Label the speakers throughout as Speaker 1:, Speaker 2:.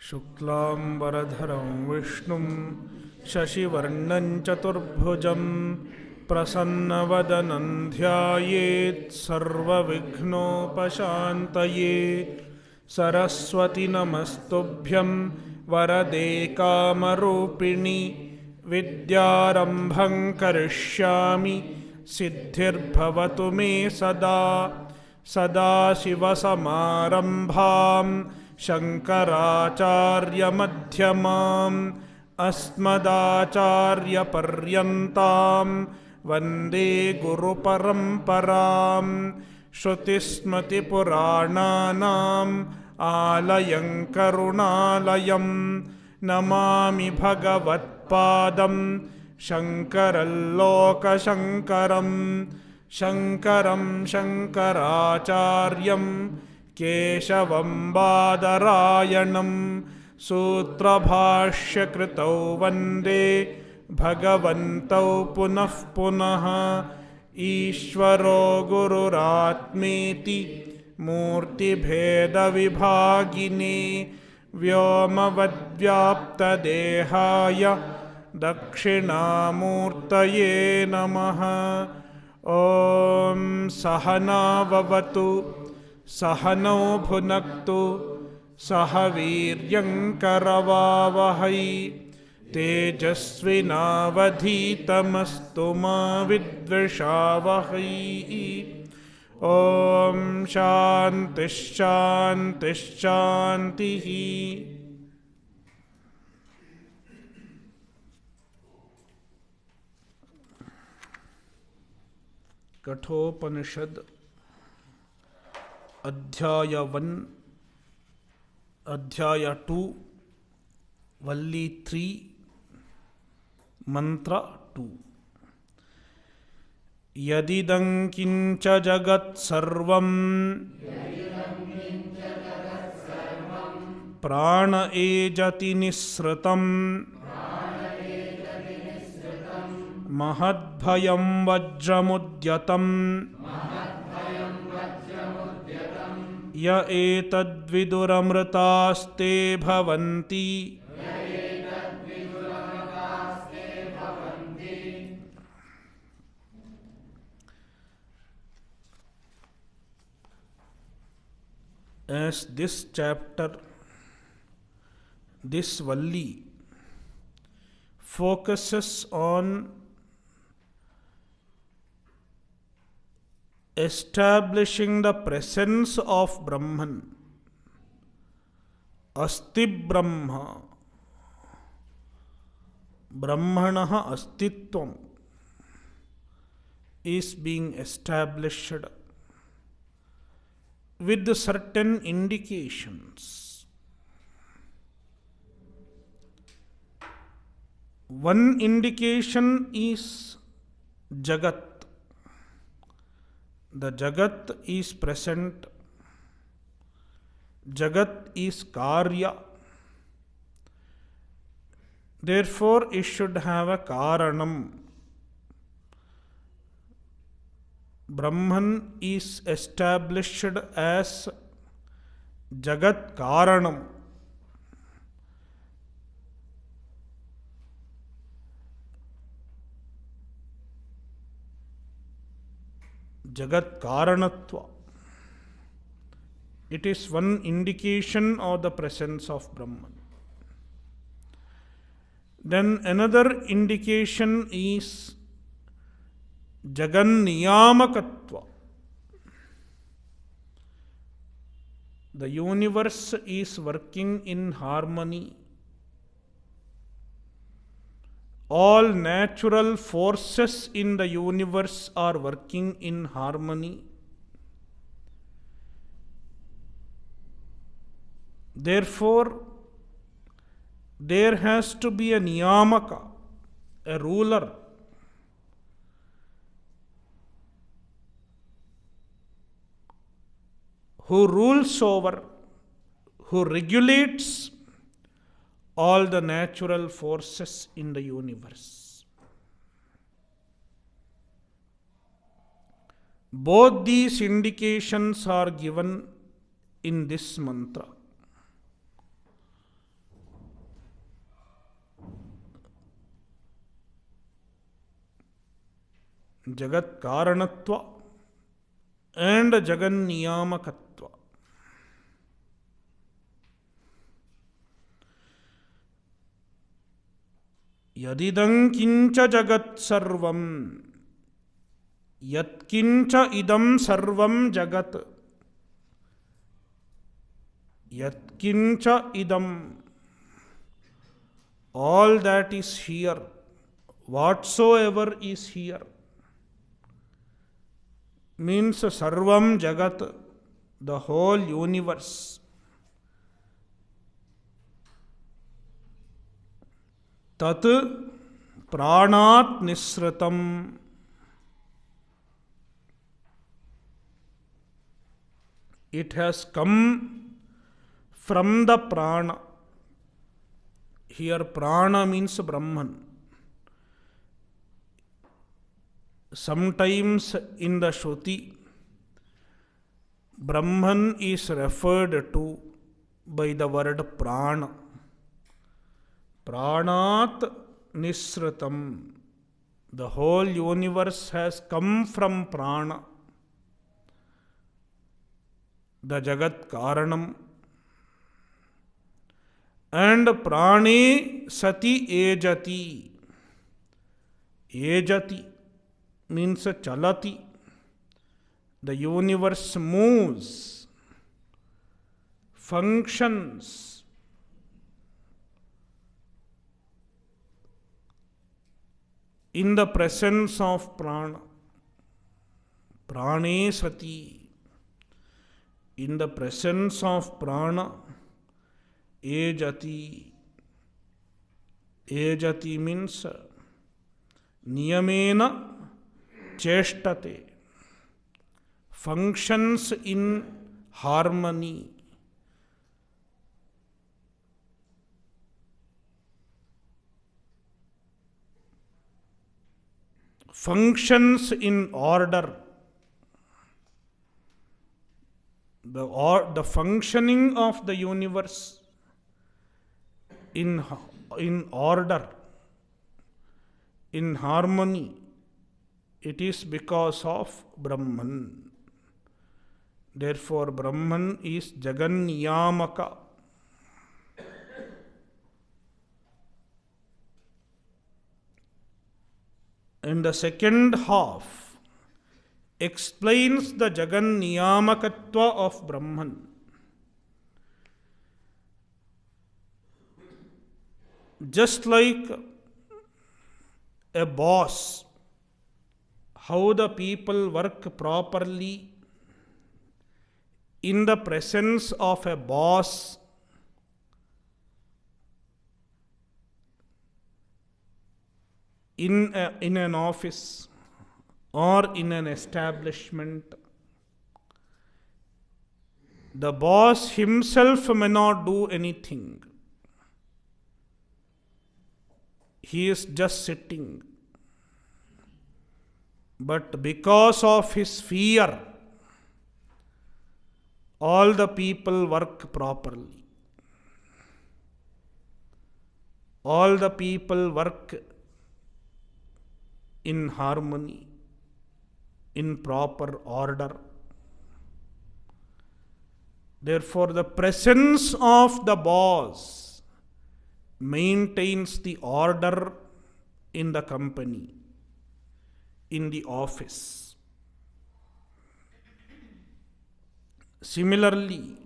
Speaker 1: शुक्लांबरधरं विष्णुं शशिवर्णं चतुर्भुजं प्रसन्नवदनं ध्यायेत् सर्वविघ्नोपशान्तये। सरस्वती नमस्तुभ्यं वरदे कामरूपिणि विद्यारम्भं करिष्यामि सिद्धिर्भवतु मे सदा। सदाशिवसमारम्भां शङ्कराचार्यमध्यमाम् अस्मदाचार्यपर्यन्तां वन्दे गुरुपरम्परां। श्रुतिस्मृतिपुराणानाम् आलयं करुणालयं नमामि भगवत्पादं शङ्करं लोकशङ्करं। शङ्करं शङ्कराचार्यं केशवं बादरायणं सूत्रभाष्यकृतौ वन्दे भगवन्तौ पुनः पुनः। ईश्वरो गुरुरात्मेति मूर्तिभेदविभागिने व्योमवद्व्याप्तदेहाय दक्षिणामूर्तये नमः। ॐ सहनाववतु सहनौ भुनक्तु सह वीर्यङ्करवावहै तेजस्विनावधीतमस्तु मा विद्विषावहै। ॐ शान्तिः शान्तिः शान्तिः। कठोपनिषद अध्याय 1 अध्याय 2 वल्ली 3 मंत्र 2। यदिदं किंच जगत्सर्वं प्राण एजति निःसृतं महद्भयं वज्रमुद्यतं य एतद्विदुरमृतास्ते भवन्ति। As this chapter, this Valli focuses on establishing the presence of Brahman, Asti Brahma, Brahmanaha Astitvam is being established with certain indications. One indication is Jagat. The Jagat is present. Jagat is Karya. Therefore, it should have a Karanam. Brahman is established as Jagat Karanam. Jagat Karanatva. It is one indication of the presence of Brahman. Then another indication is Jaganniyamakatva. The universe is working in harmony. All natural forces in the universe are working in harmony. Therefore, there has to be a niyamaka, a ruler, who rules over, who regulates all the natural forces in the universe. Both these indications are given in this mantra. Jagat Karanatva and Jagan Niyamakatva. Yadidam kincha jagat sarvam yatkincha idam sarvam jagat yatkincha idam, all that is here, whatsoever is here, means sarvam jagat, the whole universe. Tat pranat nisratam, it has come from the prana. Here prana means Brahman. Sometimes in the Shruti, Brahman is referred to by the word prana. Pranat nisratam. The whole universe has come from prana, the Jagat Karanam. And prane sati ejati. Ejati means chalati. The universe moves, functions. In the presence of prana. Prane sati. In the presence of prana. Ejati. Ejati means niyamena cheshtate. Functions in harmony. Functions in order. The functioning of the universe in order, in harmony, it is because of Brahman. Therefore, Brahman is Jagan Niyamaka. And the second half explains the Jagan Niyamakatva of Brahman. Just like a boss, how the people work properly in the presence of a boss, in an office or in an establishment. The boss himself may not do anything. He is just sitting. But because of his fear, all the people work properly. All the people work in harmony, in proper order. Therefore, the presence of the boss maintains the order in the company, in the office. Similarly,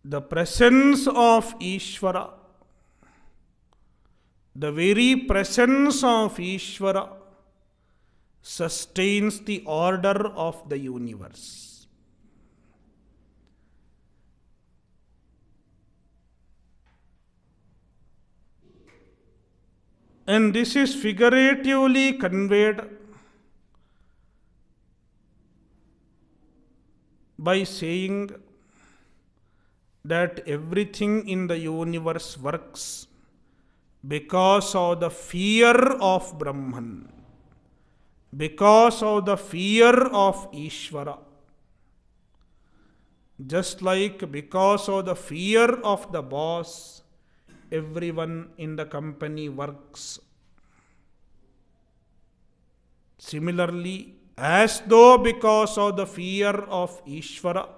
Speaker 1: the presence of Ishvara, the very presence of Ishvara sustains the order of the universe. And this is figuratively conveyed by saying that everything in the universe works because of the fear of Brahman, because of the fear of Ishvara. Just like because of the fear of the boss, everyone in the company works. Similarly, as though because of the fear of Ishvara,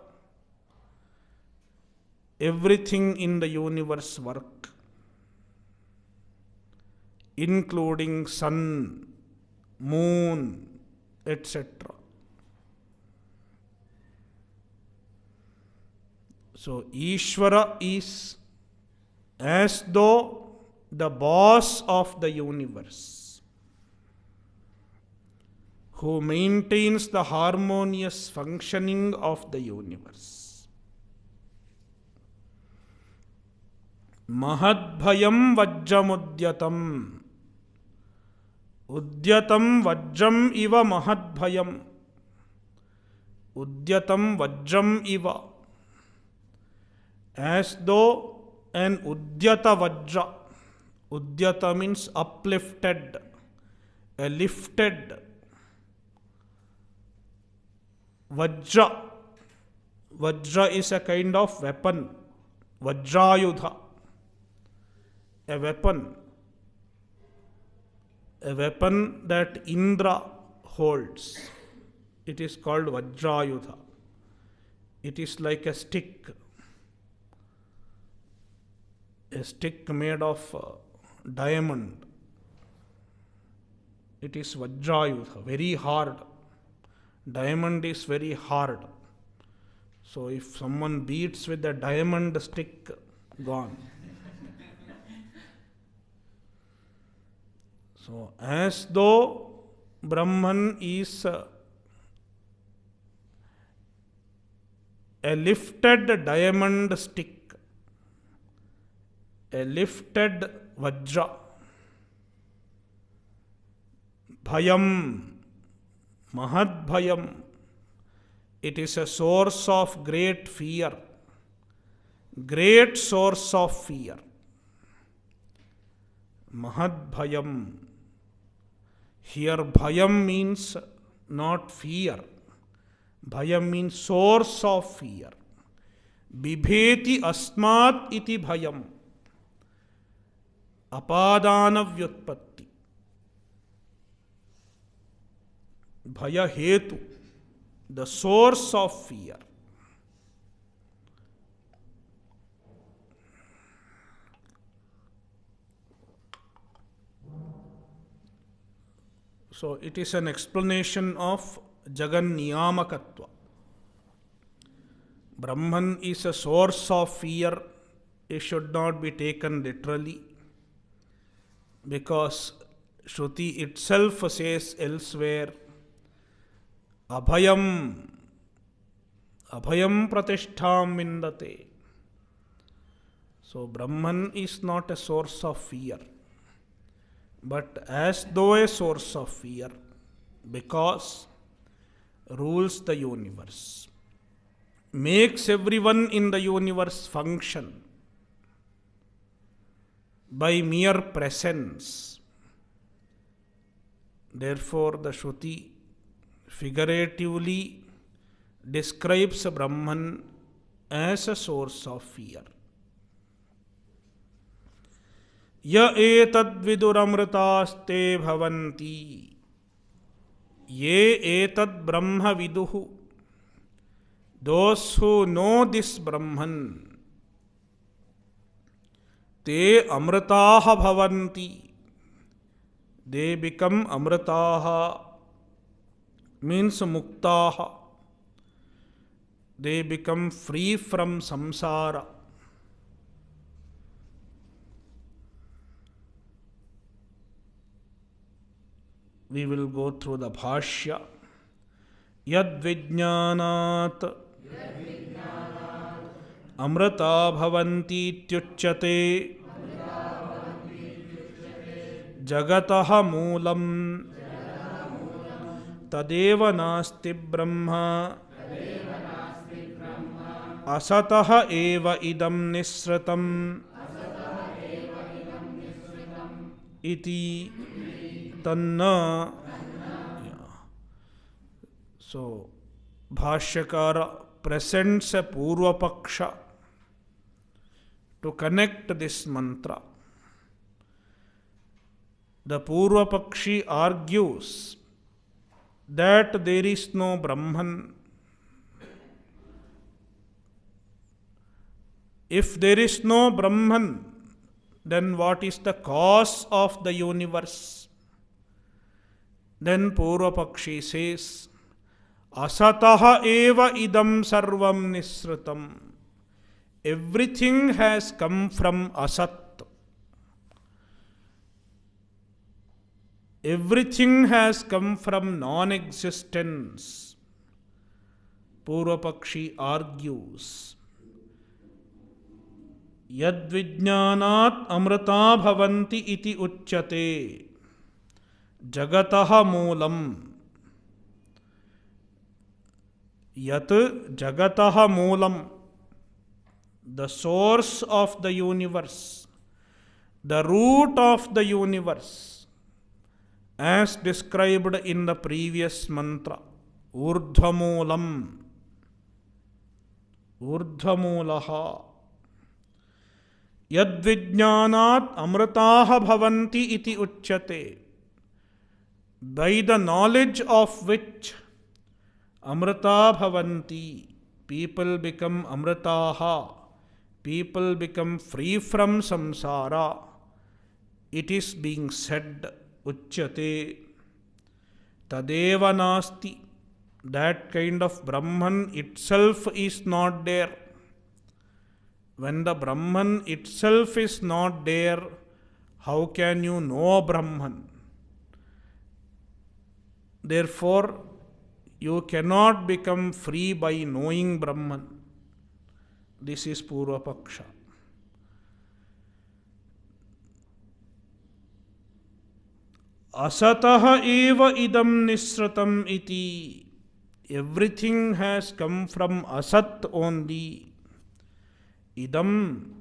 Speaker 1: everything in the universe work, including sun, moon, etc. So, Ishvara is as though the boss of the universe, who maintains the harmonious functioning of the universe. Mahadbhayam vajramudyatam. Udyatam vajram iva mahadbhayam. Udyatam vajram iva. As though an udyata vajra, udyata means uplifted, a lifted vajra. Vajra is a kind of weapon, vajrayudha, a weapon that Indra holds. It is called vajrayudha. It is like a stick made of diamond. It is vajrayudha, very hard. Diamond is very hard. So if someone beats with a diamond stick, gone. So as though Brahman is a lifted diamond stick, a lifted vajra. Bhayam, mahadbhayam, it is a source of great fear, great source of fear. Mahadbhayam. Here bhayam means not fear. Bhayam means source of fear. Bibheti asmat iti bhayam. Apadana vyutpatti. Bhaya hetu, the source of fear. So it is an explanation of Jagan Niyamakatva. Brahman is a source of fear. It should not be taken literally, because Shruti itself says elsewhere, Abhayam pratishtham vindate. So Brahman is not a source of fear, but as though a source of fear, because rules the universe, makes everyone in the universe function by mere presence. Therefore, the Shruti figuratively describes Brahman as a source of fear. Ya etad viduramritaste bhavanti. Ye etad brahma viduhu. Those who know this Brahman, te amritaha bhavanti. They become amritaha, means muktaha. They become free from samsara. We will go through the bhashya. Yad vijnanat amrita bhavanti tyuchyate jagataha moolam tadeva nasti brahma asataha eva idam nisratam iti tanna. So Bhashyakara presents a Purva Paksha to connect this mantra. The Purva Pakshi argues that there is no Brahman, if there is no Brahman, then what is the cause of the universe? Then Purvapakshi says, Asataha eva idam sarvam nisrutam. Everything has come from Asat. Everything has come from non-existence. Purvapakshi argues, Yad vijnanat amrita bhavanti iti uchyate jagataha moolam. Yat jagataha moolam, the source of the universe, the root of the universe, as described in the previous mantra, urdhvamoolam, urdhvamoolah. Yad vijnanat amritaha bhavanti iti uchyate. By the knowledge of which amrita bhavanti, people become amritaha, people become free from samsara. It is being said, uchyate, tadeva nasti, that kind of Brahman itself is not there. When the Brahman itself is not there, how can you know Brahman? Therefore, you cannot become free by knowing Brahman. This is Purvapaksha. Asataha eva idam nisratam iti. Everything has come from Asat only. Idam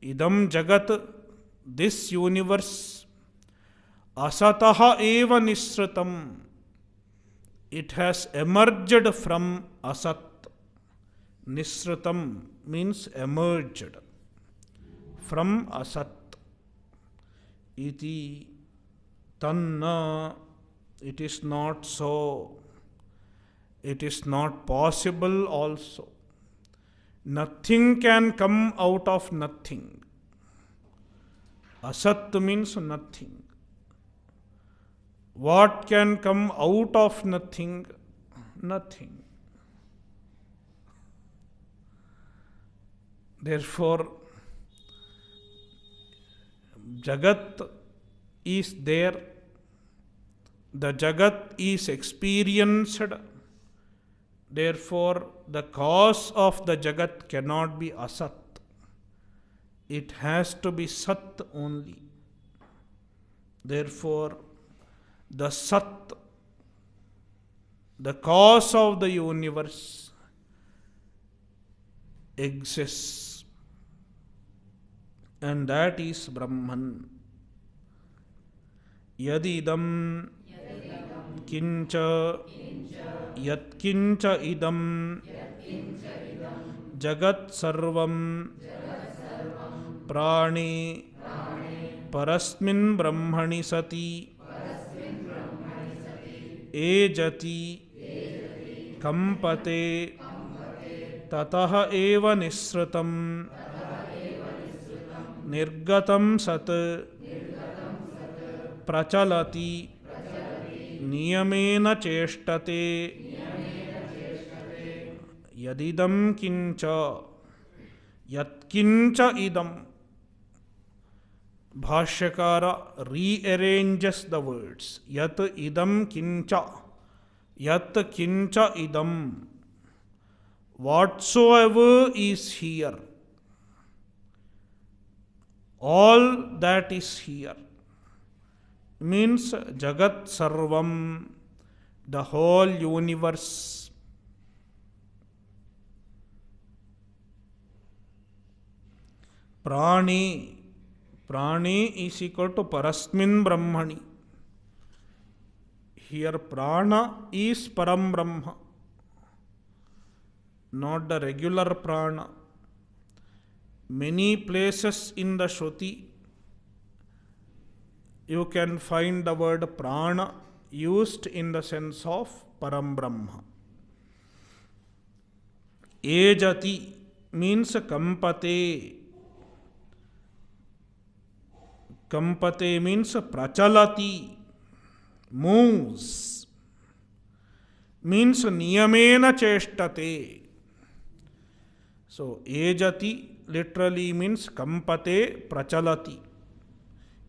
Speaker 1: jagat, this universe, asataha eva nisratam, it has emerged from Asat. Nisratam means emerged from Asat. Iti tanna, it is not so. It is not possible also. Nothing can come out of nothing. Asat means nothing. What can come out of nothing? Nothing. Therefore, Jagat is there. The Jagat is experienced. Therefore, the cause of the Jagat cannot be Asat. It has to be Sat only. Therefore, the Sat, the cause of the universe, exists. And that is Brahman. Yadidam kincha yatkincha idam jagat sarvam prani parasmin brahmani sati ejati kampate tataha eva nisratam nirgatam sat prachalati niyamena cheshtate yadidam kincha yatkincha idam. Bhashyakara rearranges the words. Yat idam kincha. Yat kincha idam. Whatsoever is here, all that is here, means Jagat Sarvam, the whole universe. Prani. Prani is equal to Parasmin Brahmani. Here Prana is Param Brahma, not the regular Prana. Many places in the Shruti you can find the word Prana used in the sense of Param Brahma. Ejati means kampate. Kampate means prachalati, moves. Means niyamena cheshtate. So, ejati literally means kampate prachalati.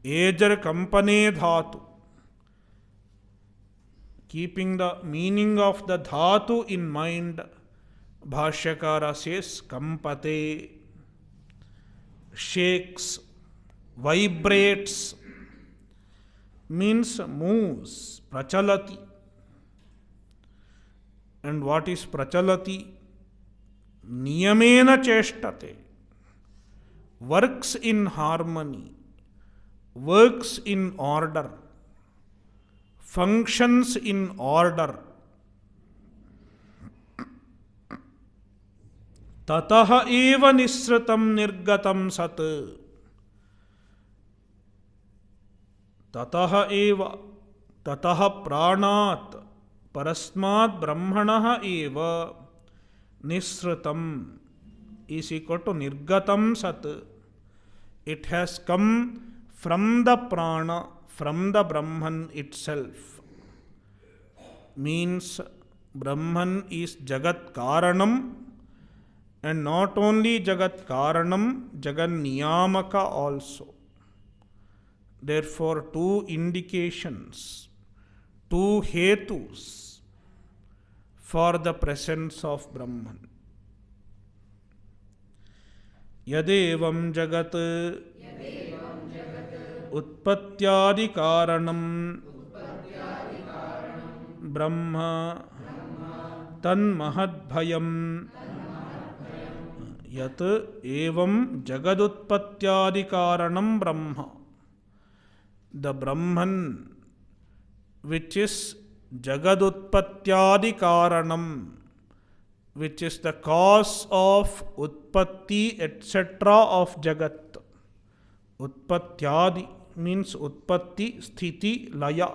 Speaker 1: Ejar kampane dhatu. Keeping the meaning of the dhatu in mind, Bhashyakara says kampate, shakes, vibrates, means moves, prachalati. And what is prachalati? Niyamena cheshtate, works in harmony, works in order, functions in order. Tataha eva nisratam nirgatam sat. Tataha eva, tataha pranat, parasmat brahmanaha eva nisratam is equal to nirgatam sat. It has come from the prana, from the Brahman itself. Means Brahman is Jagat Karanam, and not only Jagat Karanam, Jagat Niyamaka also. Therefore, two indications, two hetus for the presence of Brahman. Yadevam Jagat Utpatyadi Karanam Brahma Tan Mahadbhayam Yat Evam Jagadutpatyadi Karanam Brahma. The Brahman, which is Jagadutpatyadi Karanam, which is the cause of Utpatti etc. of Jagat. Utpatyadi means Utpatti, Sthiti, Laya,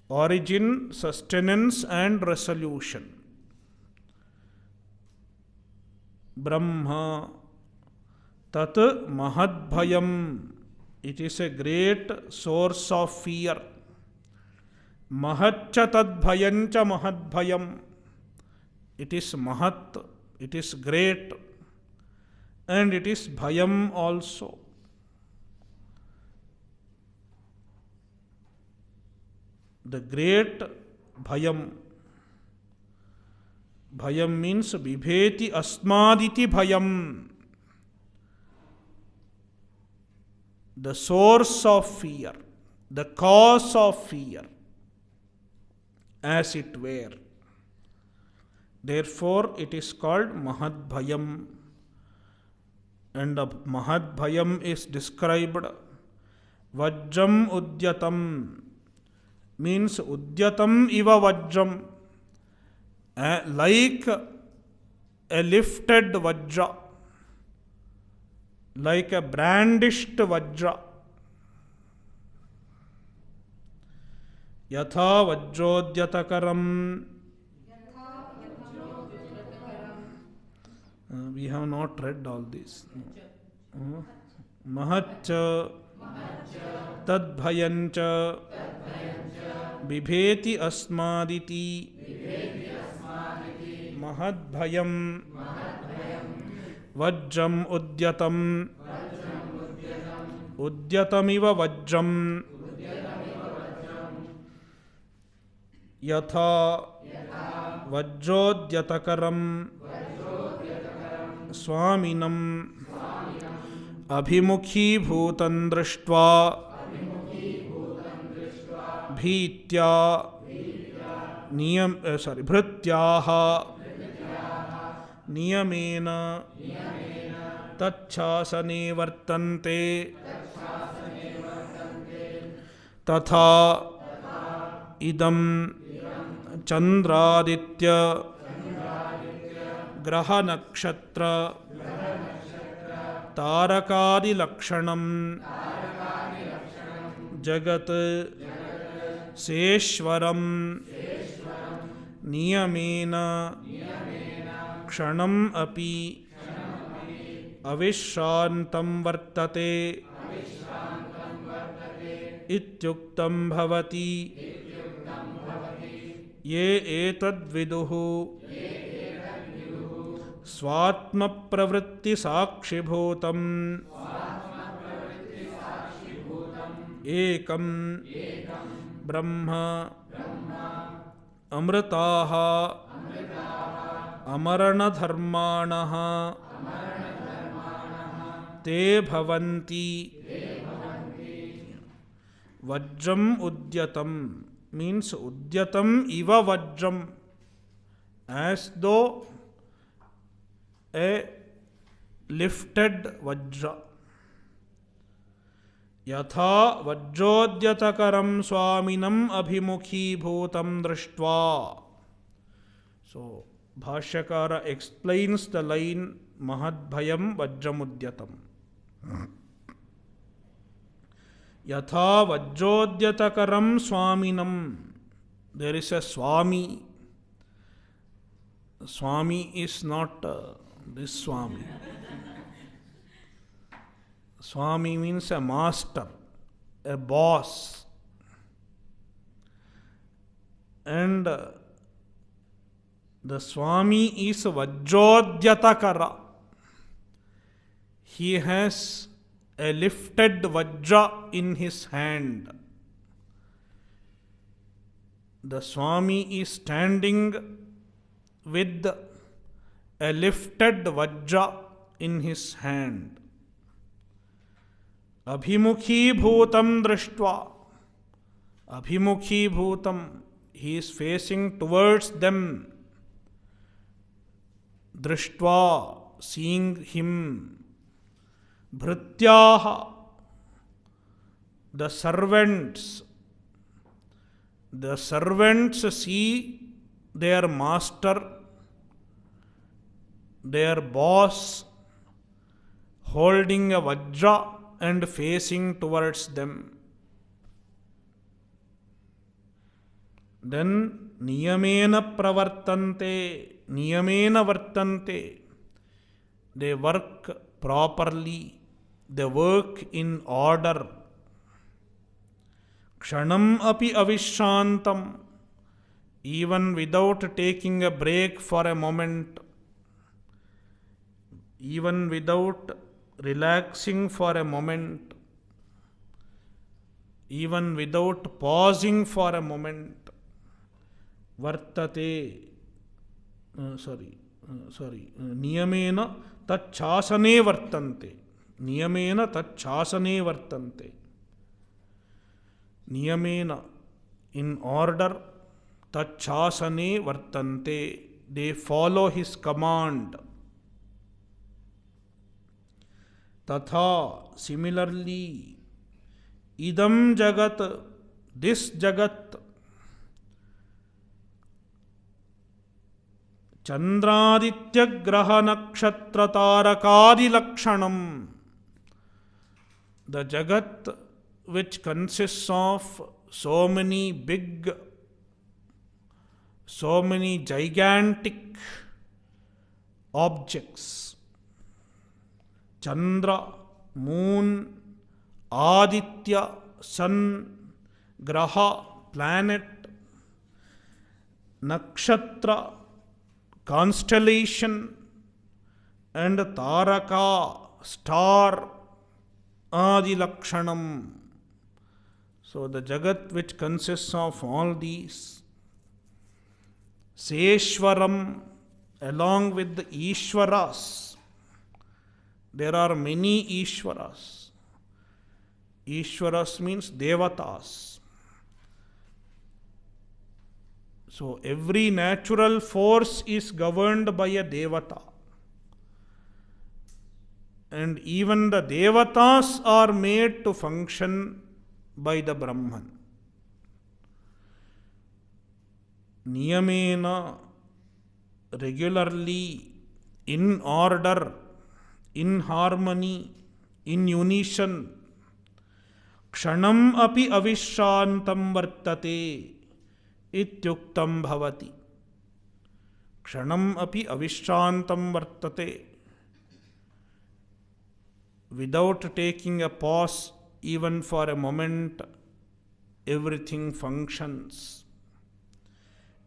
Speaker 1: origin, sustenance and resolution. Brahma Tat Mahadbhayam, it is a great source of fear. Mahatcha tadbhayancha mahadbhayam, it is mahat, it is great, and it is bhayam also. The great bhayam. Bhayam means bibheti asmaditi bhayam. The source of fear, the cause of fear, as it were. Therefore, it is called Mahadbhayam. And the Mahadbhayam is described. Vajram Udyatam means Udyatam iva Vajram, like a lifted Vajra, like a brandished Vajra. Yatha Vajrodyatakaram. We have not read all this. Mahaccha Tadbhayancha Bibheti Asmaditi Mahadbhayam Vajram Udyatam Udyatamiva Vajram Yatha Vajrodyatakaram Swaminam Abhimukhi Bhutan Drishtva Bhitya Bhrityaha Niyamena Tachasane Vartante Tatha Idam Chandraditya Graha Nakshatra Tarakadi Lakshanam Jagat सेश्वरं नियमेन क्षणम् अपि अविश्रान्तं वर्तते इत्युक्तं भवति। ये एतद्विदुः स्वात्मप्रवृत्तिसाक्षिभूतम् एकं ब्रह्म अमृताः अमरणधर्माणः ते भवन्ति। Vajram उद्यतम means udyatam iva vajram, as though a lifted vajra. यथा वज्रोद्यतकरं स्वामिनं अभिमुखीभूतं दृष्ट्वा. So Bhashyakara explains the line Mahadbhayam Vajramudyatam. Yatha Vajrodyatakaram Swaminam. There is a Swami. Swami is not this Swami. Swami means a master, a boss. And the Swami is Vajrodyatakara. He has a lifted Vajra in his hand. The Swami is standing with a lifted Vajra in his hand. Abhimukhi bhutam drishtva. Abhimukhi bhutam. He is facing towards them. Drishtva. Seeing him. Bhrityaha. The servants. The servants see their master, their boss, holding a Vajra and facing towards them. Then niyamena pravartante, niyamena vartante. They work properly, they work in order. Kshanam api avishrantam, even without taking a break for a moment, even without relaxing for a moment, even without pausing for a moment. Vartate, niyamena tachasane vartante. Niyamena tachasane vartante. Niyamena, in order, tachasane vartante. They follow his command. Tatha, similarly, idam jagat, this jagat, Chandraditya graha nakshatra tarakadi lakshanam. The jagat which consists of so many big, so many gigantic objects. Chandra, moon, Aditya, sun, graha, planet, nakshatra, constellation, and taraka, star, adi lakshanam. So the jagat which consists of all these, Seshwaram, along with the Ishwaras. There are many Ishwaras. Ishwaras means Devatas. So every natural force is governed by a Devata. And even the Devatas are made to function by the Brahman. Niyamena, regularly, in order, in harmony, in unison. क्षणम अपि अविश्रांतं वर्तते इत्युक्तं भवति। क्षणम अपि अविश्रांतं वर्तते, without taking a pause even for a moment, everything functions.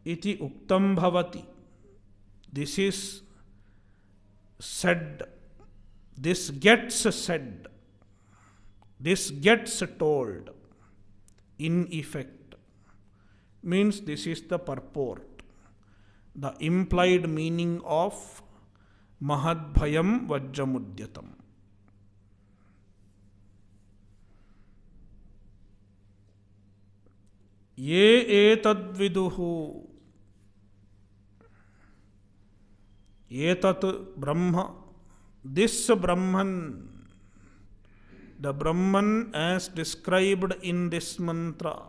Speaker 1: Iti uktam bhavati. This is said, this gets said, this gets told, in effect. Means this is the purport, the implied meaning of Mahadbhayam Vajramudyatam. ये एतद्विदुः, एतत् ब्रह्म, this Brahman, the Brahman as described in this mantra,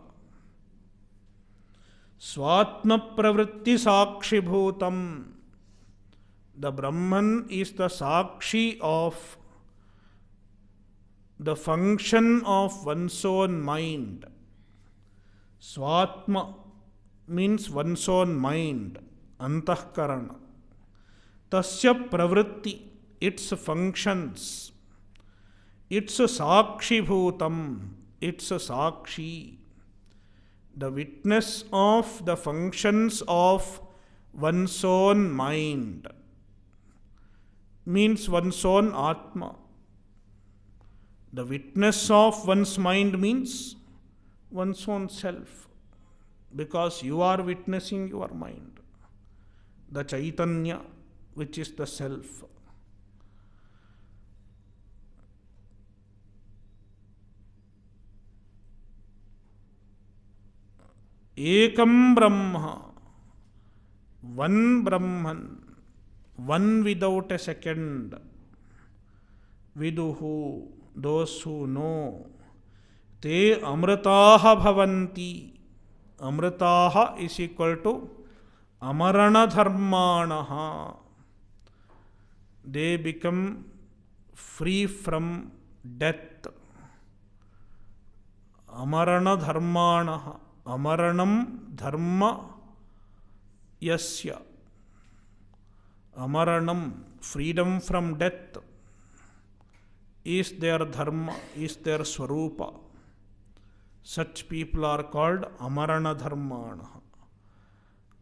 Speaker 1: Swatma Pravritti Sakshi Bhutam, the Brahman is the Sakshi of the function of one's own mind. Swatma means one's own mind, antahkarana. Tasya pravritti, its functions, its sakshi bhutam, its sakshi, the witness of the functions of one's own mind, means one's own atma. The witness of one's mind means one's own self, because you are witnessing your mind, the Chaitanya, which is the self. Ekam Brahma, one Brahman, one without a second. Viduhu, those who know. Te amritaha bhavanti. Amritaha is equal to amarana dharmanaha. They become free from death. Amarana dharmanaha. Amaranam dharma yasya. Amaranam, freedom from death, is their dharma, is their swarupa. Such people are called amarana dharmana.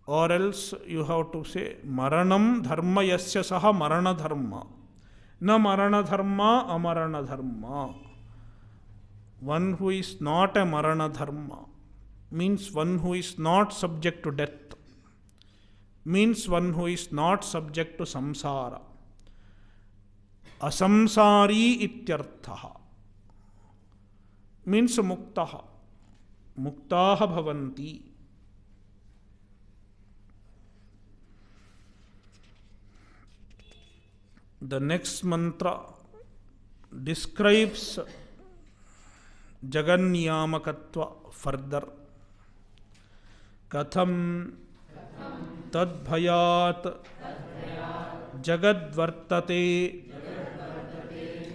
Speaker 1: Or else you have to say maranam dharma yasya saha marana dharma. Na marana dharma amarana dharma. One who is not a marana dharma means one who is not subject to death, means one who is not subject to samsara. Asamsari ityarthaha means muktaha. Muktaha bhavanti. The next mantra describes Jaganniyamakatva further. Katham tadbhayat jagadvartate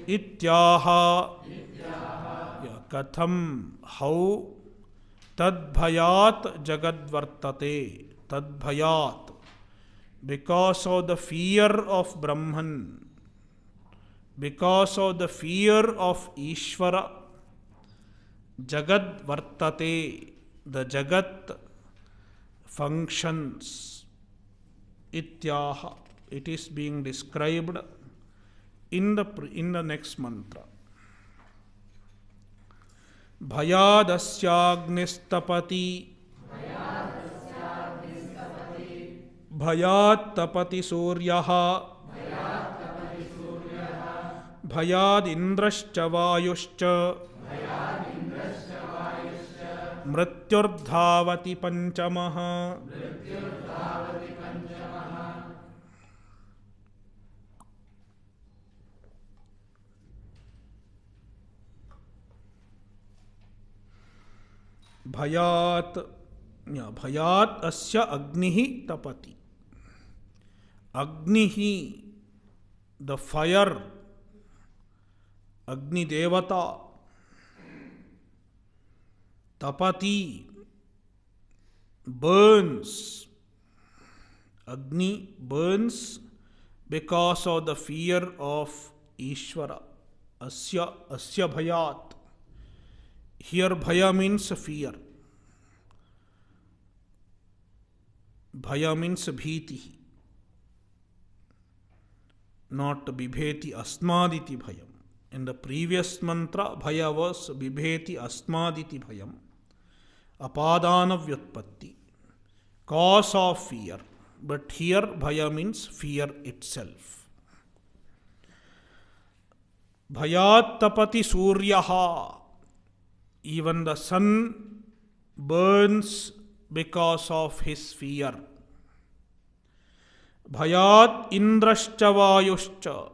Speaker 1: ityaha. Katham, how, tadbhayat jagadvartate. Tadbhayat, because of the fear of Brahman, because of the fear of Ishvara, Jagad Vartate, the Jagat functions. Ityaha, it is being described in the next mantra. Bhayadasyagnistapati, Bhayat tapati suryaha, Bhayad indrascha vayuscha, Mrityurdhavati panchamaha. Bhayat, Bhayat asya agnihi tapati. Agnihi, the fire, Agni Devata, Tapati burns. Agni burns because of the fear of Ishvara. Asya bhayat. Here bhaya means fear. Bhaya means bhiti. Not bibheti asmaditi bhayam. In the previous mantra, bhaya was bibheti asmaditi bhayam. Apadana vyutpatti. Cause of fear. But here bhaya means fear itself. Bhayat tapati suryaha. Even the sun burns because of his fear. Bhayat indrascha vayuscha.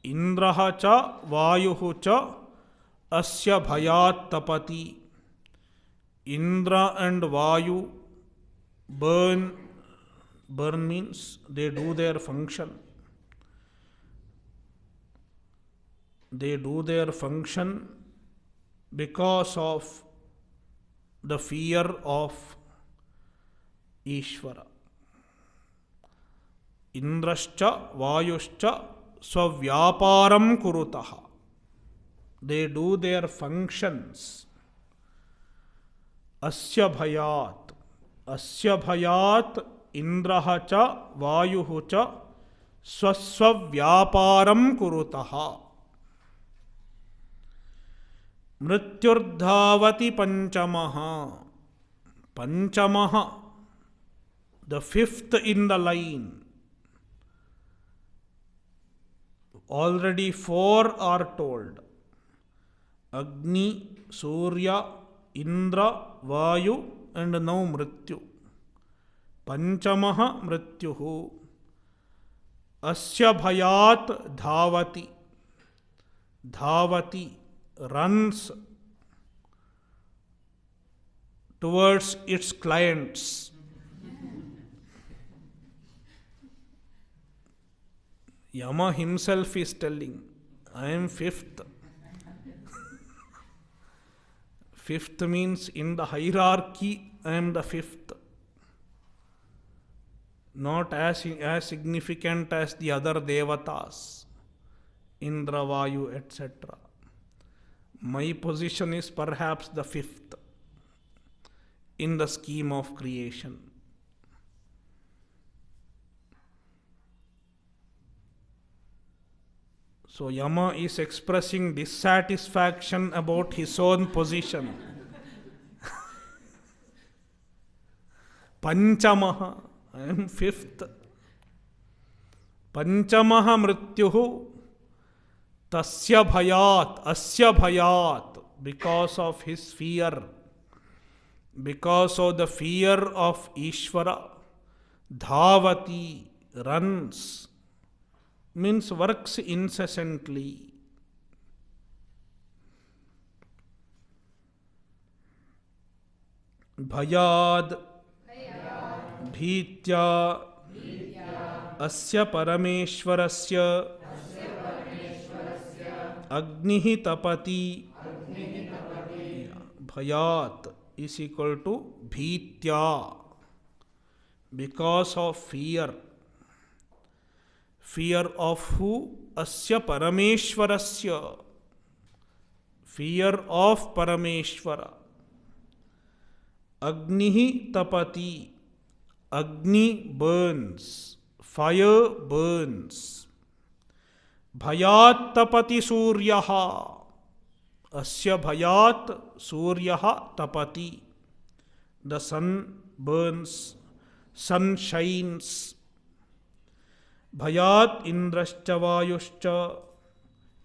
Speaker 1: Indraha cha vayuhu cha asya bhayat tapati. Indra and Vayu burn. Burn means they do their function. They do their function because of the fear of Ishvara. Indrascha Vayuscha Svavyaparam Kurutaha. They do their functions. Asya Bhayat. Asya Bhayat Indraha cha Vayuhu cha Swasvyaparam Kurutaha. Mrityurdhavati Panchamaha. Panchamaha, the fifth in the line. Already four are told. Agni, Surya, Indra, Vayu, and now Mrityu. Panchamaha Mrityuhu. Asya bhayat dhavati. Dhavati runs towards its clients. Yama himself is telling, I am fifth. Fifth means in the hierarchy, I am the fifth. Not as significant as the other devatas, Indra, Vayu, etc. My position is perhaps the fifth in the scheme of creation. So Yama is expressing dissatisfaction about his own position. Panchamaha, I am fifth. Panchamaha mrityuhu tasya bhayat, asya bhayat, because of his fear, because of the fear of Ishvara, dhavati, runs, means works incessantly. Bhayad, bhitya, asya parameshwarasya, agnihi tapati. Bhayat is equal to bhitya, because of fear. Fear of who? Asya parameshwarasya. Fear of Parameshwara. Agnihi tapati. Agni burns. Fire burns. Bhayat tapati suryaha. Asya bhayat suryaha tapati. The sun burns. Sun shines. Bhayat indrascha vayuscha.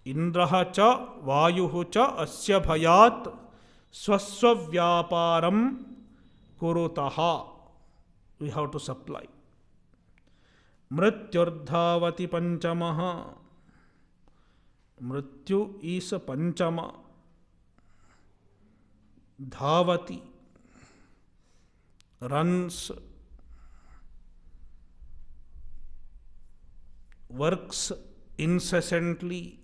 Speaker 1: Indraha cha vayuhu cha asya bhayat swasvyaparam kurutaha. We have to supply. Mrityurdhavati panchamaha. Mrityu is a panchama. Dhavati, runs, works incessantly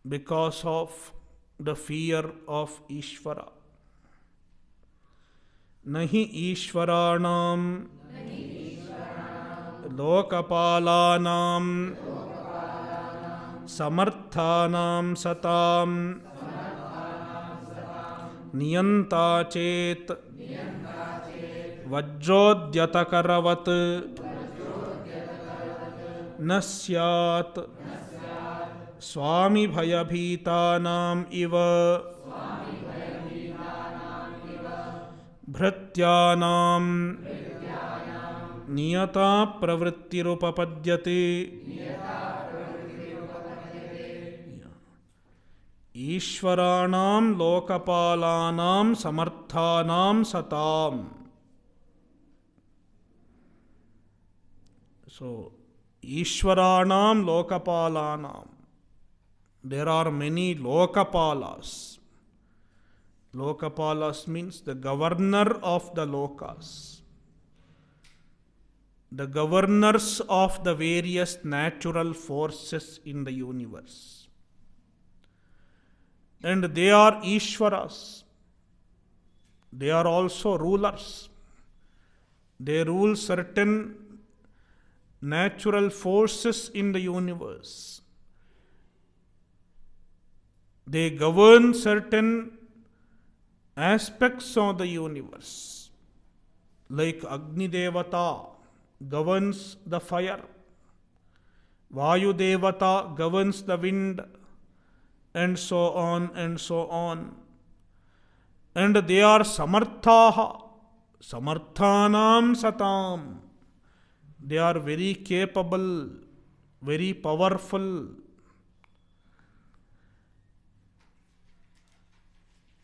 Speaker 1: because of the fear of Ishvara. न हि ईश्वराणां लोकपालानां समर्थानां सतां नियन्ता चेत् वज्रोद्यतकरवत् न स्यात् स्वामिभयभीतानाम् इव भृत्यानां नियता प्रवृत्तिरुपपद्यते। ईश्वराणां लोकपालानां समर्थानां सताम्. So, Ishwaranam Lokapalanam. There are many Lokapalas. Lokapalas means the governor of the lokas. The governors of the various natural forces in the universe. And they are Ishwaras. They are also rulers. They rule certain natural forces in the universe. They govern certain aspects of the universe. Like Agni Devata governs the fire, Vayu Devata governs the wind, and so on and so on. And they are Samarthaha, Samarthanam Satam. They are very capable, very powerful.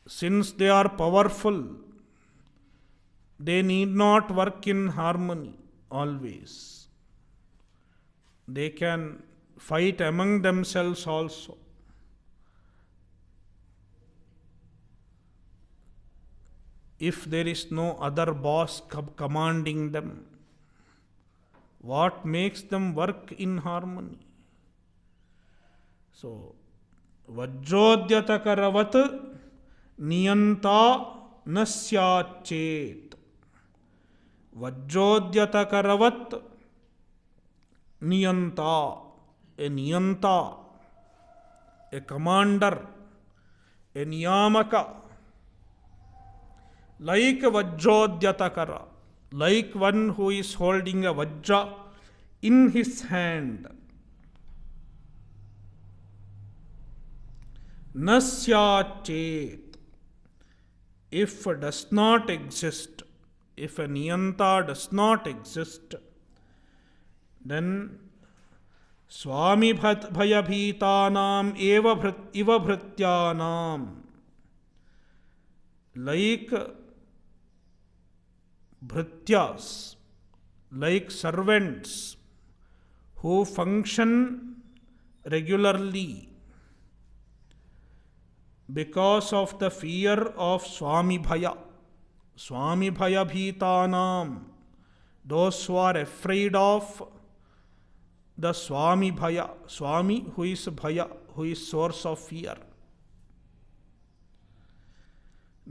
Speaker 1: Since they are powerful, they need not work in harmony always. They can fight among themselves also. If there is no other boss commanding them, what makes them work in harmony? So, Vajrodyatakarat niyanta nasyachet. Vajrodyatakarat niyanta. A niyanta, a commander, a niyamaka. Like Vajrodyatakara, like one who is holding a Vajra in his hand. Nasyachet. If does not exist, if a niyanta does not exist, then Swami Bhayabhitanam eva bhrityanam. Like Bhrityas, like servants who function regularly because of the fear of Swami Bhaya. Swami Bhaya Bhitanam, those who are afraid of the Swami Bhaya, Swami who is Bhaya, who is source of fear.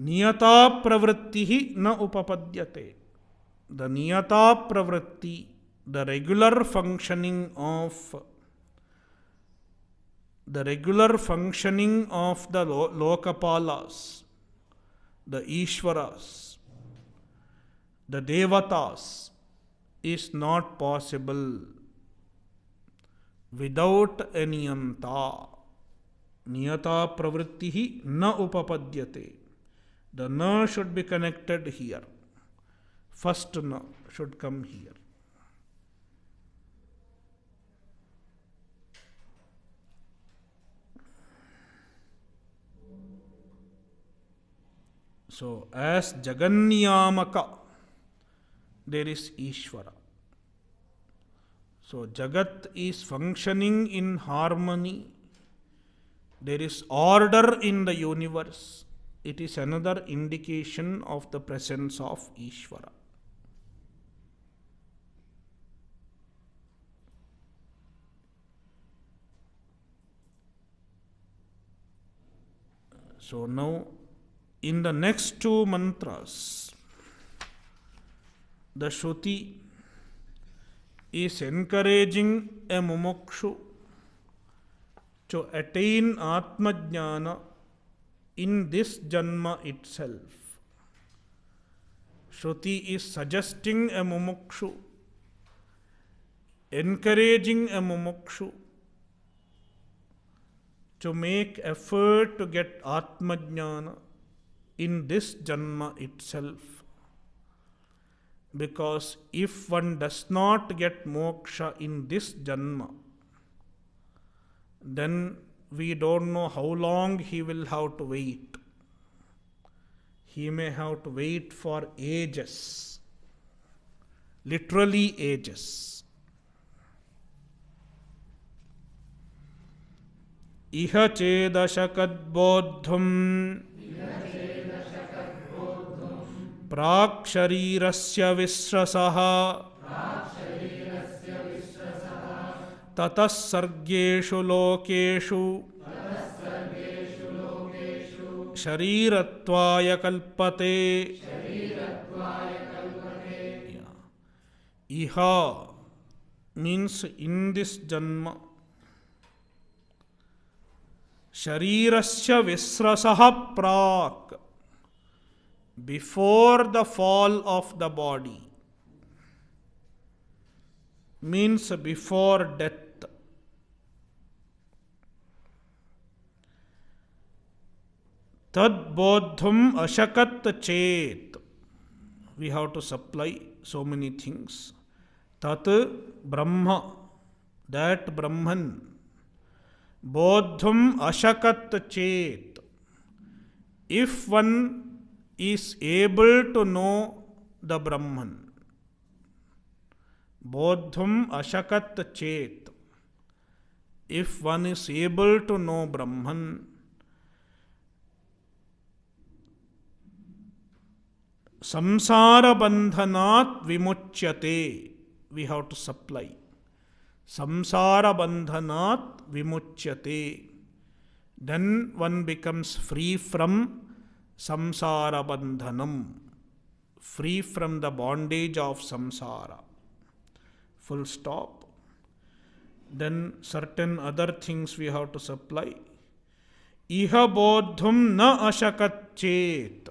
Speaker 1: Niyata pravrittihi na upapadyate. The niyata pravritti, the regular functioning of the Lokapalas, the Ishwaras, the Devatas, is not possible without a niyanta. Niyata pravrittihi na upapadyate. The na should be connected here. First na should come here. So, as Jaganniyamaka, there is Ishvara. So, Jagat is functioning in harmony. There is order in the universe. It is another indication of the presence of Ishvara. So now, in the next two mantras, the Shruti is encouraging a mumukshu to attain Atma Jnana in this Janma itself. Shruti is suggesting a mumukshu, encouraging a mumukshu to make effort to get Atma Jnana in this Janma itself. Because if one does not get moksha in this Janma, then we don't know how long he will have to wait. He may have to wait for ages, literally ages. Iha chedashakad bodhum प्राक् शरीरस्य विश्रसः ततः सर्गेषु लोकेषु शरीरत्वाय कल्पते. Iha means in this Janma. Sharirasya visrasaha prak, before the fall of the body, means before death. Tad bodhum ashakat chet. We have to supply so many things. Tat Brahma, that Brahman. Bodhum ashakat chet. If one is able to know the Brahman, bodhum ashakat chet. If one is able to know Brahman, samsara bandhanat vimuchyate. We have to supply. Samsara bandhanat vimuchyate. Then one becomes free from samsara bandhanam, free from the bondage of samsara. Full stop. Then certain other things we have to supply. Iha bodhum na ashakat chet.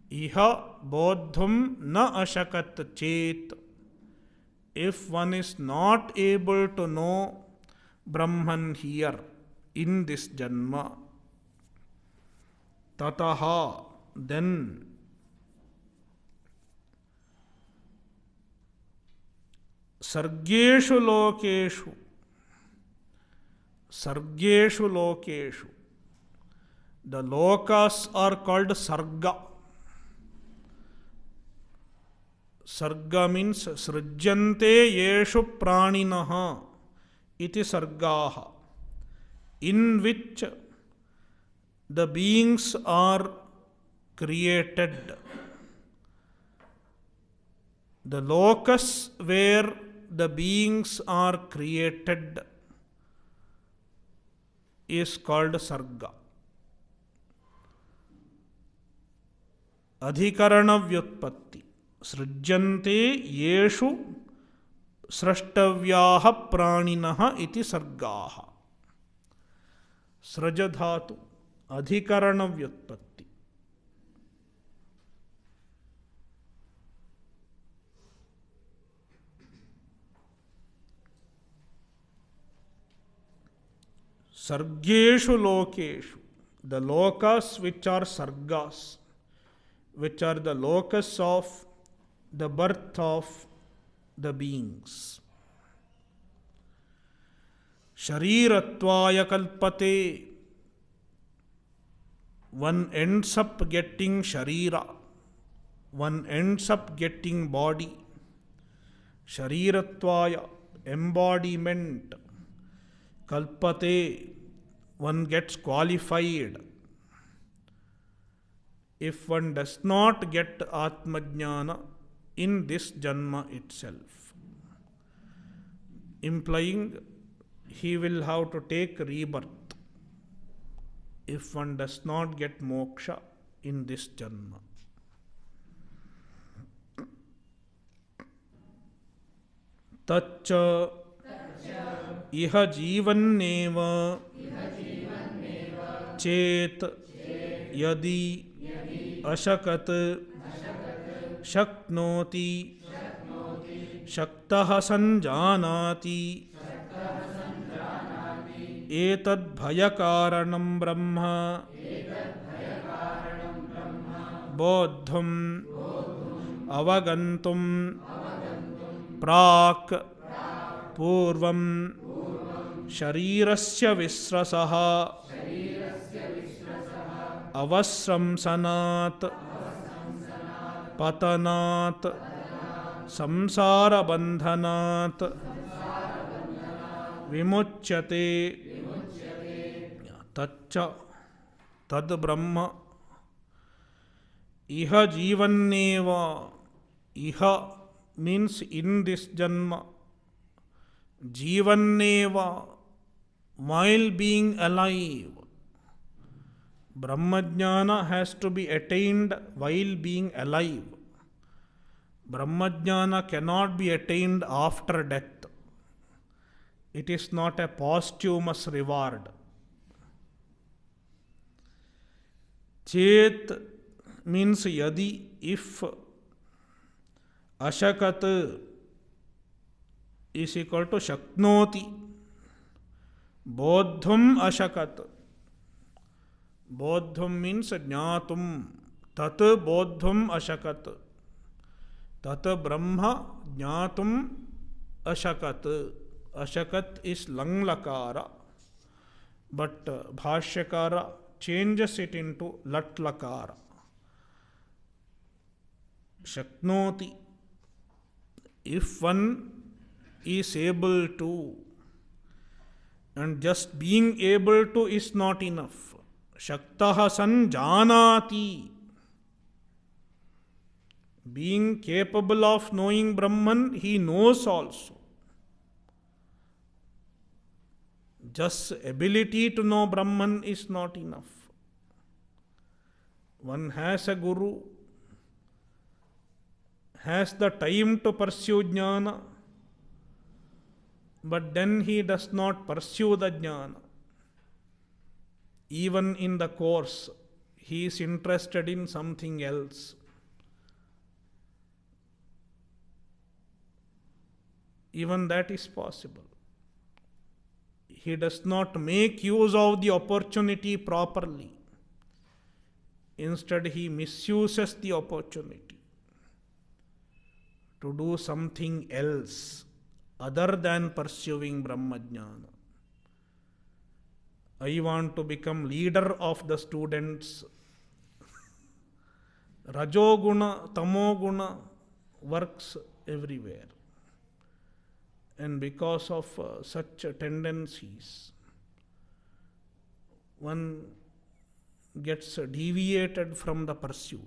Speaker 1: Iha bodhum na ashakat chet. If one is not able to know Brahman here in this Janma, tataha, then sargeshu lokeshu, sargeshu lokeshu, the lokas are called sarga. Sarga means srijyante yeshu praninaha iti sargaha, in which the beings are created. The locus where the beings are created is called sarga. Adhikarana vyutpatti. Srijyante yeshu srashtavyaha praninaha iti sargaha. Srajadhatu, adhikarana vyutpatti. Sargeshu lokeshu, the lokas which are sargas, which are the locus of the birth of the beings. Sharirattvaya kalpate. One ends up getting sharira. One ends up getting body. Sharirattvaya, embodiment. Kalpate, one gets qualified. If one does not get Atmajnana in this Janma itself, implying he will have to take rebirth if one does not get moksha in this Janma. तच्च इह जीवन्नेव चेत यदि अशकत शक्नोति शक्तः संजानाति एतद्भयकारणं ब्रह्म बोद्धुम् अवगन्तुं प्राक् पूर्वं शरीरस्य विस्रसः अवस्रंसनात् पतनात् संसारबन्धनात् विमुच्यते तच्च तद् ब्रह्म इह जीवन्नेव इह means in this janma जीवन्नेव while being alive. Brahmajnana has to be attained while being alive. Brahmajnana cannot be attained after death. It is not a posthumous reward. Chet means yadi, if. Ashakat is equal to shaknoti. Bodhum ashakat. Bodhum means jnatum. Tat bodhum ashakat. Tat brahma jnatum ashakat. Ashakat is lang lakara, but bhashyakara changes it into lat lakara. Shaknoti. If one is able to, and just being able to is not enough. Shaktaha sanjanati. Being capable of knowing Brahman, he knows also. Just ability to know Brahman is not enough. One has a guru, has the time to pursue jnana, but then he does not pursue the jnana. Even in the course, he is interested in something else. Even that is possible. He does not make use of the opportunity properly. Instead, he misuses the opportunity to do something else other than pursuing Brahmajnana. I want to become leader of the students. Rajoguna, Tamoguna works everywhere. And because of such tendencies, one gets deviated from the pursuit.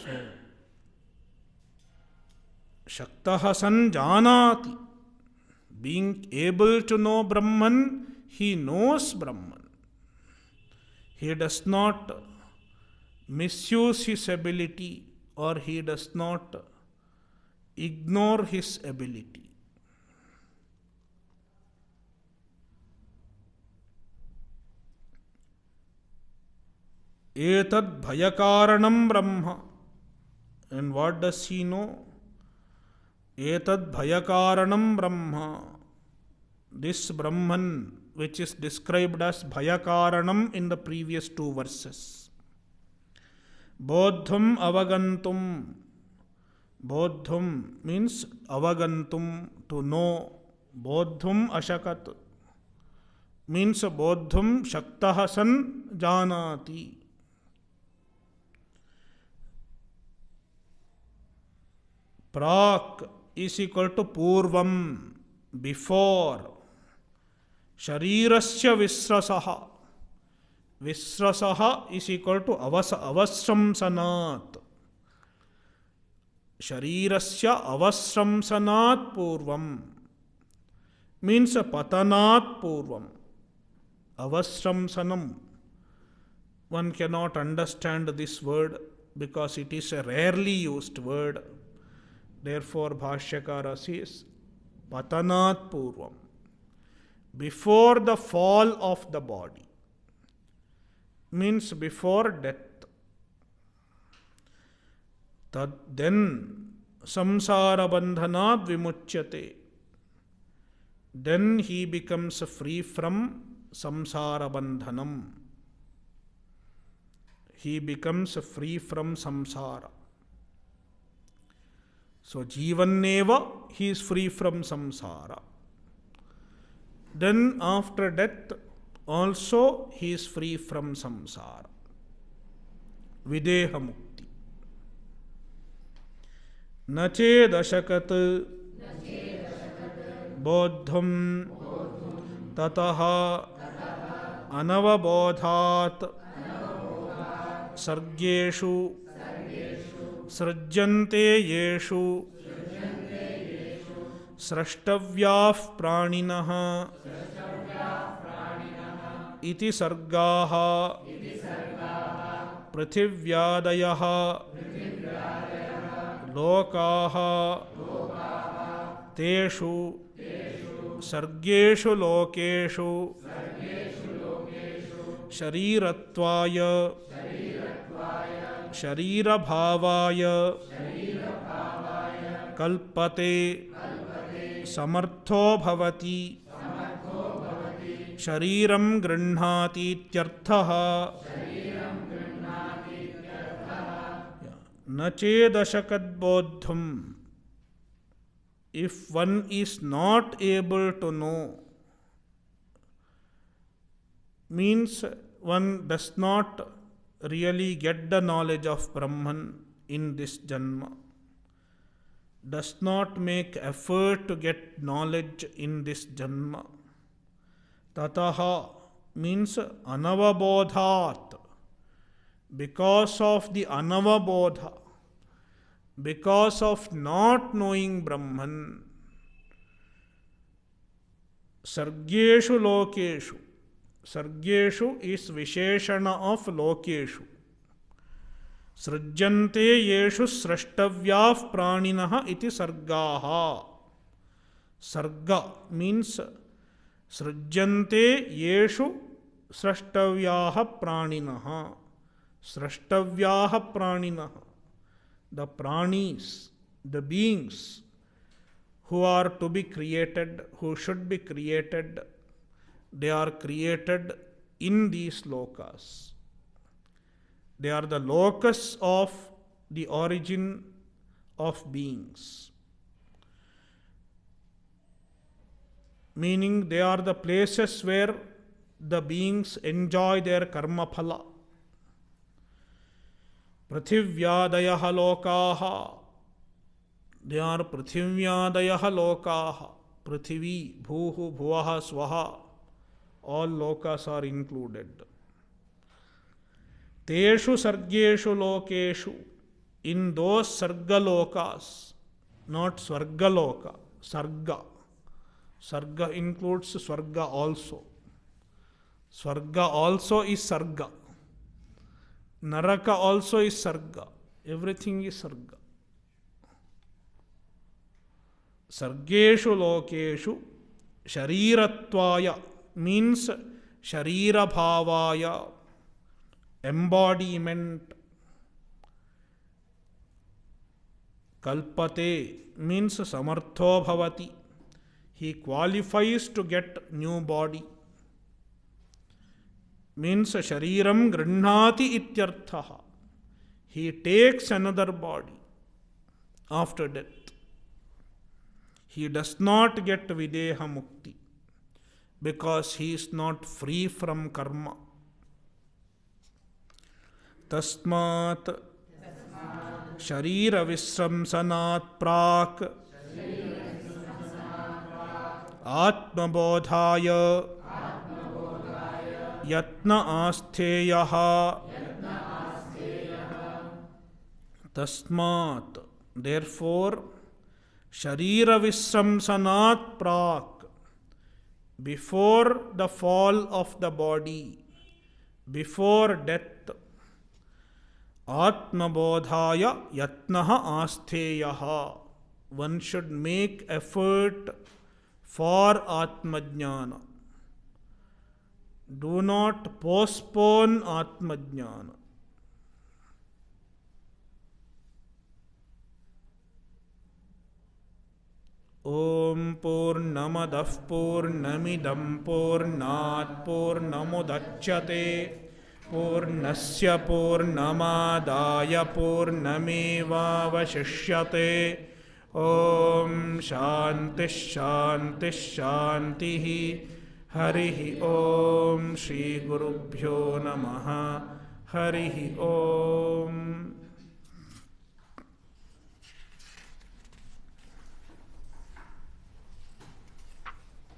Speaker 1: So, Shaktaha sanjanati. Being able to know Brahman, he knows Brahman. He does not misuse his ability, or he does not ignore his ability. Etad bhayakaranam brahma. And what does he know? Etad bhayakaranam brahma. This Brahman, which is described as bhayakaranam in the previous two verses. Bodhum avagantum. Bodhum means avagantum, to know. Bodhum ashakat means bodhum shaktaha san janati. Prak is equal to purvam, before. Sharirasya visrasaha. Visrasaha is equal to avasramsanat. Sharirasya avasramsanat purvam means patanat purvam. Avasramsanam one cannot understand this word because it is a rarely used word. Therefore, Bhashyakara says, Patanat Purvam, before the fall of the body, means before death. Then samsara bandhanat vimuchyate. Then he becomes free from samsara bandhanam. He becomes free from samsara. So Jivanneva, he is free from samsara. Then after death, also he is free from samsara. Videha mukti. Nachedashakat bodham tataha anavabodhat sargeshu srajyante yeshu srashtavyah praninaha iti sargaha prithivyaadayaha lokaha teshu sargeshu lokeshu sharirattvaya sharirabhavaya kalpate samartho bhavati shariram grinhati ityarthaha. Nachedashakat bodham. If one is not able to know, means one does not really get the knowledge of Brahman in this janma, does not make effort to get knowledge in this janma. Tataha means anavabodhat. Because of the anavabodha, because of not knowing Brahman, sargeshu lokeshu. Sargeshu is visheshana of lokeshu. Srajyante yeshu srashtavyah praninaha iti sargaha. Sarga means srajyante yeshu srashtavyah praninaha. Srashtavyah praninaha. The pranis, the beings who are to be created, who should be created, they are created in these lokas. They are the locus of the origin of beings. Meaning they are the places where the beings enjoy their karma phala. Prithivyaadayaha lokaha. They are prithivyaadayaha lokaha. Prithivi, bhuhu, bhuvaha, swaha. All lokas are included. Teshu sargeshu lokeshu. In those sarga lokas, not swarga loka, sarga. Sarga includes swarga also. Swarga also is sarga. Naraka also is sarga. Everything is sarga. Sargeshu lokeshu sharirattvaya means sharirabhavaya, embodiment. Kalpate means samartho bhavati. He qualifies to get new body. Means shariram grinhati ityarthaha. He takes another body after death. He does not get videha mukti because he is not free from karma. Tasmat sharira visramsanat prak atmabodhaya yatna astheyaha. Tasmat, therefore, sharira visramsanat prak, before the fall of the body, before death आत्मबोधाय यत्नः आस्थेयः. One should make effort for Atmajnana. Do not postpone Atmajnana. Om Purnamadah Purnamidam Purnat Purnamudachyate Purnasya Purnamadaya Purnamevavashishyate. Om Shanti Shanti Shanti. Harihi Om. Shri Gurubhyo Namaha. Harihi Om.